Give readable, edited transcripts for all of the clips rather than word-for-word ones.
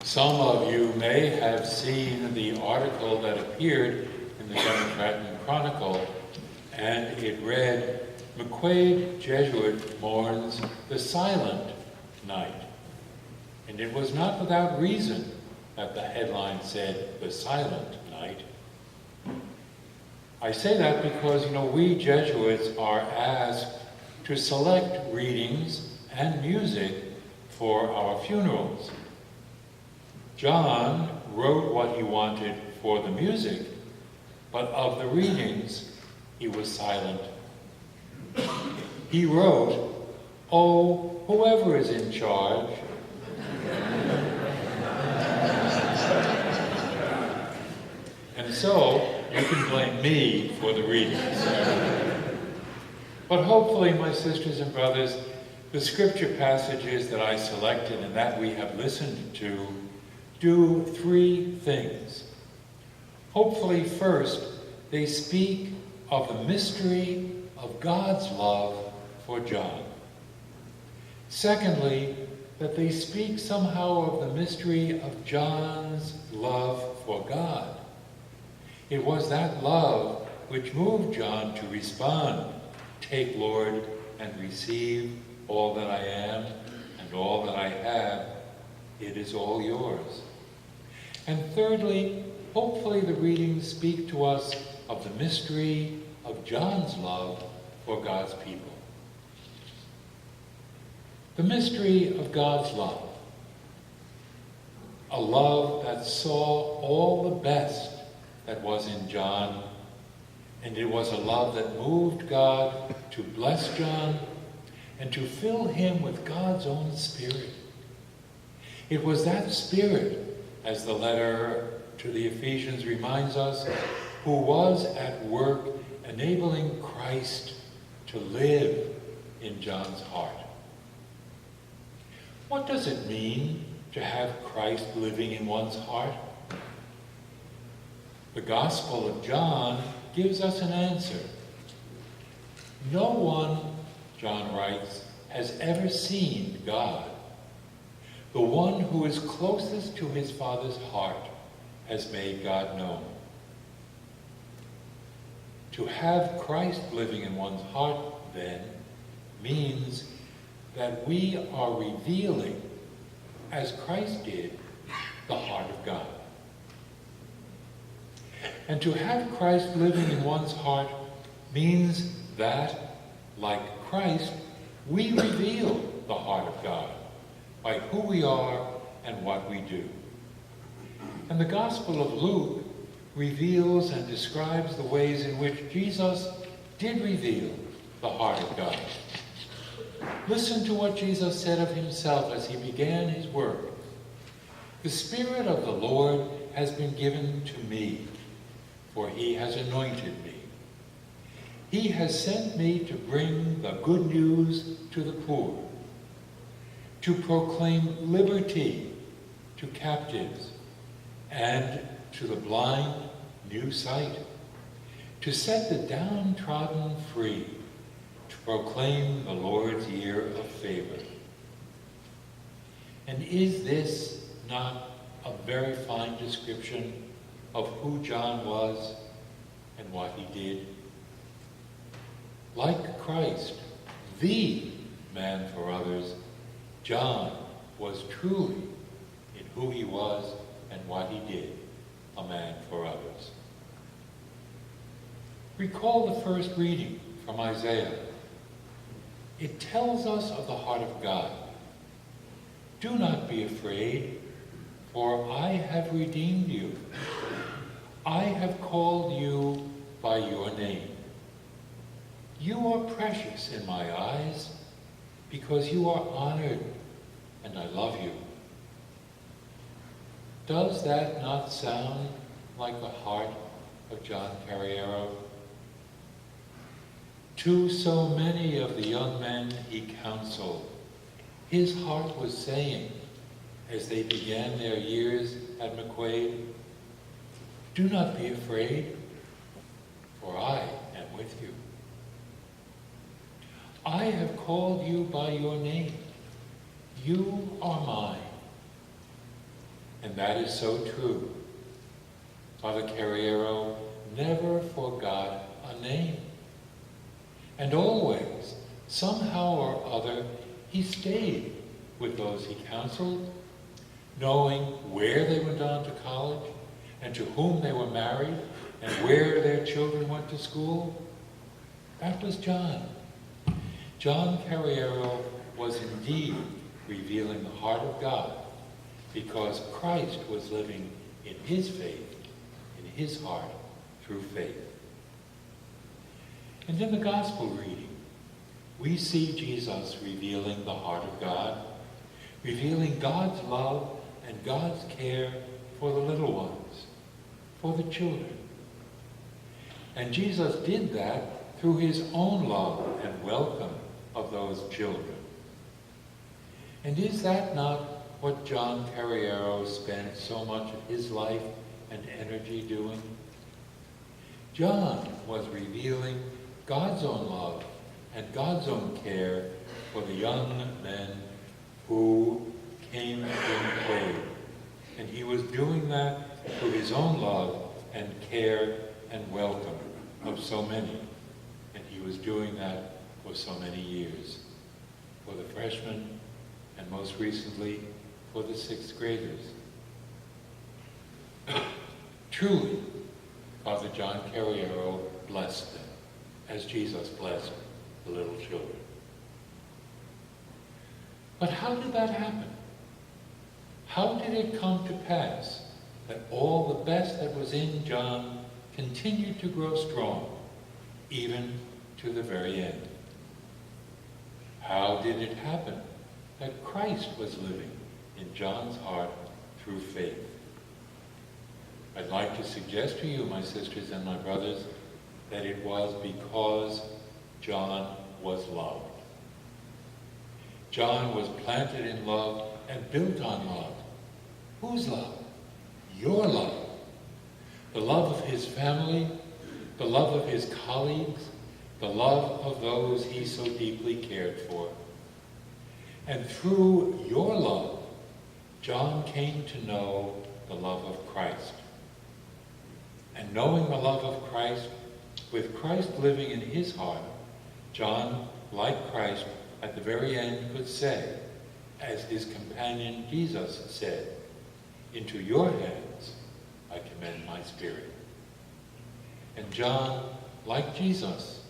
Some of you may have seen the article that appeared in the Democrat and Chronicle, and it read, "McQuaid Jesuit mourns the silent night." And it was not without reason that the headline said, "The Silent Night." I say that because, we Jesuits are asked to select readings and music for our funerals. John wrote what he wanted for the music, but of the readings, he was silent. He wrote, "Oh, whoever is in charge." And so, you can blame me for the readings. But hopefully, my sisters and brothers, the scripture passages that I selected and that we have listened to do three things. Hopefully, first, they speak of the mystery of God's love for John. Secondly, that they speak somehow of the mystery of John's love for God. It was that love which moved John to respond, "Take, Lord, and receive all that I am and all that I have. It is all yours." And thirdly, hopefully the readings speak to us of the mystery of John's love for God's people. The mystery of God's love. A love that saw all the best that was in John, and it was a love that moved God to bless John and to fill him with God's own Spirit. It was that Spirit, as the letter to the Ephesians reminds us, who was at work enabling Christ to live in John's heart. What does it mean to have Christ living in one's heart? The Gospel of John gives us an answer. No one, John writes, has ever seen God. The one who is closest to his Father's heart has made God known. To have Christ living in one's heart, then, means that we are revealing, as Christ did, the heart of God. And to have Christ living in one's heart means that, like Christ, we reveal the heart of God by who we are and what we do. And the Gospel of Luke reveals and describes the ways in which Jesus did reveal the heart of God. Listen to what Jesus said of himself as he began his work. "The Spirit of the Lord has been given to me, for he has anointed me. He has sent me to bring the good news to the poor, to proclaim liberty to captives, and to the blind new sight, to set the downtrodden free, to proclaim the Lord's year of favor." And is this not a very fine description of who John was and what he did? Like Christ, the man for others, John was truly, in who he was and what he did, a man for others. Recall the first reading from Isaiah. It tells us of the heart of God. "Do not be afraid, for I have redeemed you. I have called you by your name. You are precious in my eyes, because you are honored, and I love you." Does that not sound like the heart of John Carriero? To so many of the young men he counseled, his heart was saying, as they began their years at McQuaid, "Do not be afraid, for I am with you. I have called you by your name. You are mine. And that is so true. Father Carriero never forgot a name. And always, somehow or other, he stayed with those he counseled, knowing where they went on to college and to whom they were married and where their children went to school. That was John. John Carriero was indeed revealing the heart of God because Christ was living in his faith, in his heart, through faith. And in the gospel reading, we see Jesus revealing the heart of God, revealing God's love and God's care for the little ones, for the children. And Jesus did that through his own love and welcome of those children. And is that not what John Carriero spent so much of his life and energy doing? John was revealing God's own love and God's own care for the young men who came in faith. And he was doing that through his own love and care and welcome of so many. And he was doing that for so many years. For the freshmen, and most recently, for the sixth graders. Truly, Father John Carriero blessed them, as Jesus blessed the little children. But how did that happen? How did it come to pass that all the best that was in John continued to grow strong, even to the very end? How did it happen that Christ was living in John's heart through faith? I'd like to suggest to you, my sisters and my brothers, that it was because John was loved. John was planted in love and built on love. Whose love? Your love. The love of his family, the love of his colleagues, the love of those he so deeply cared for. And through your love, John came to know the love of Christ. And knowing the love of Christ, with Christ living in his heart, John, like Christ, at the very end could say, as his companion Jesus said, "Into your hands I commend my spirit." And John, like Jesus,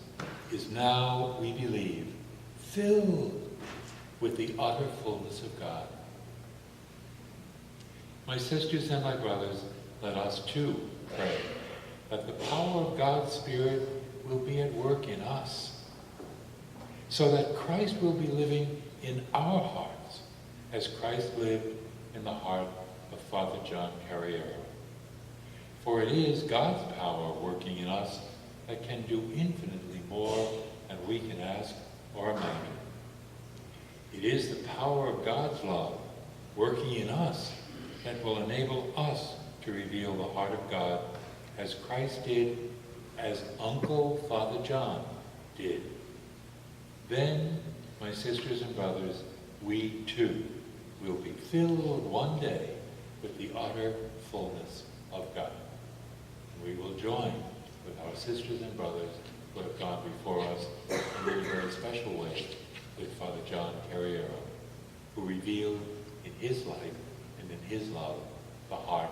is now, we believe, filled with the utter fullness of God. My sisters and my brothers, let us too pray that the power of God's Spirit will be at work in us, so that Christ will be living in our hearts as Christ lived in the heart of Father John Carriero. For it is God's power working in us that can do infinitely more than we can ask or imagine. It is the power of God's love working in us that will enable us to reveal the heart of God as Christ did, as Uncle Father John did. Then, my sisters and brothers, we too will be filled one day with the utter fullness of God. And we will join with our sisters and brothers who have gone before us in a very special way with Father John Carriero, who revealed in his life and in his love the heart